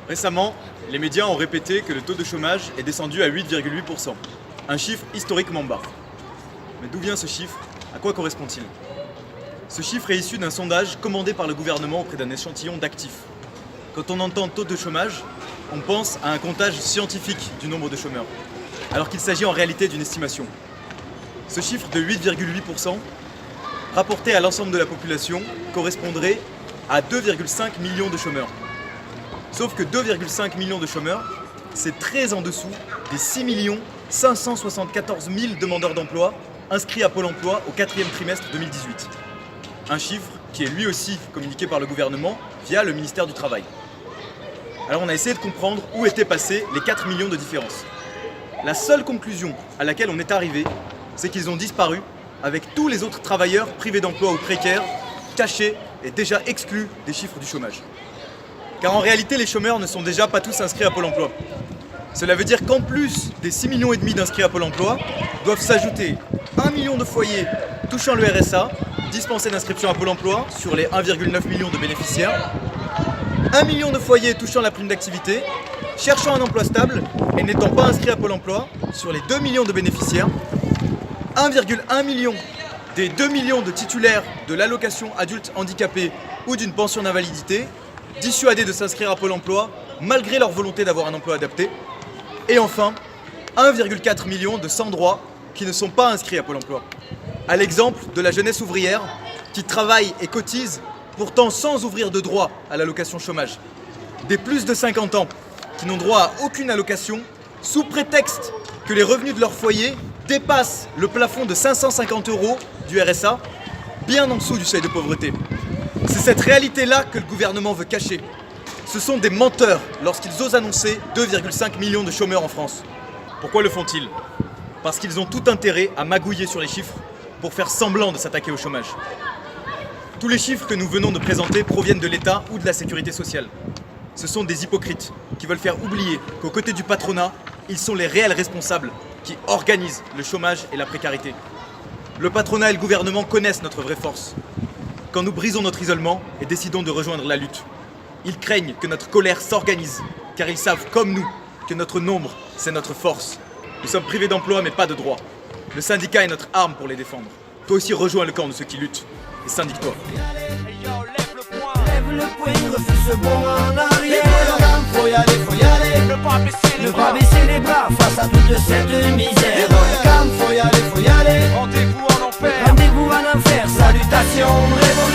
Récemment, les médias ont répété que le taux de chômage est descendu à 8,8%, un chiffre historiquement bas. Mais d'où vient ce chiffre? À quoi correspond-il? Ce chiffre est issu d'un sondage commandé par le gouvernement auprès d'un échantillon d'actifs. Quand on entend taux de chômage, on pense à un comptage scientifique du nombre de chômeurs, alors qu'il s'agit en réalité d'une estimation. Ce chiffre de 8,8%, rapporté à l'ensemble de la population, correspondrait à 2,5 millions de chômeurs. Sauf que 2,5 millions de chômeurs, c'est très en dessous des 6 574 000 demandeurs d'emploi inscrits à Pôle emploi au 4e trimestre 2018. Un chiffre qui est lui aussi communiqué par le gouvernement via le ministère du Travail. Alors on a essayé de comprendre où étaient passés les 4 millions de différences. La seule conclusion à laquelle on est arrivé, c'est qu'ils ont disparu avec tous les autres travailleurs privés d'emploi ou précaires, cachés et déjà exclus des chiffres du chômage. Car en réalité, les chômeurs ne sont déjà pas tous inscrits à Pôle emploi. Cela veut dire qu'en plus des 6,5 millions d'inscrits à Pôle emploi, doivent s'ajouter 1 million de foyers touchant le RSA, dispensés d'inscription à Pôle emploi sur les 1,9 million de bénéficiaires, 1 million de foyers touchant la prime d'activité, cherchant un emploi stable et n'étant pas inscrits à Pôle emploi sur les 2 millions de bénéficiaires, 1,1 million des 2 millions de titulaires de l'allocation adulte handicapé ou d'une pension d'invalidité, dissuadés de s'inscrire à Pôle emploi malgré leur volonté d'avoir un emploi adapté. Et enfin, 1,4 million de sans-droits qui ne sont pas inscrits à Pôle emploi. À l'exemple de la jeunesse ouvrière qui travaille et cotise pourtant sans ouvrir de droit à l'allocation chômage. Des plus de 50 ans qui n'ont droit à aucune allocation sous prétexte que les revenus de leur foyer dépassent le plafond de 550 € du RSA, bien en dessous du seuil de pauvreté. C'est cette réalité-là que le gouvernement veut cacher. Ce sont des menteurs lorsqu'ils osent annoncer 2,5 millions de chômeurs en France. Pourquoi le font-ils? Parce qu'ils ont tout intérêt à magouiller sur les chiffres pour faire semblant de s'attaquer au chômage. Tous les chiffres que nous venons de présenter proviennent de l'État ou de la sécurité sociale. Ce sont des hypocrites qui veulent faire oublier qu'aux côtés du patronat, ils sont les réels responsables qui organisent le chômage et la précarité. Le patronat et le gouvernement connaissent notre vraie force. Quand nous brisons notre isolement et décidons de rejoindre la lutte, ils craignent que notre colère s'organise, car ils savent, comme nous, que notre nombre, c'est notre force. Nous sommes privés d'emploi, mais pas de droit. Le syndicat est notre arme pour les défendre. Toi aussi, rejoins le camp de ceux qui luttent et syndique-toi. Lève le poing, refuse ce bond en arrière. Faut y aller, ne pas baisser les bras face à toute cette misère. Faut y aller, Rendez-vous en enfer. rendez-vous en enfer, salutations, révolution.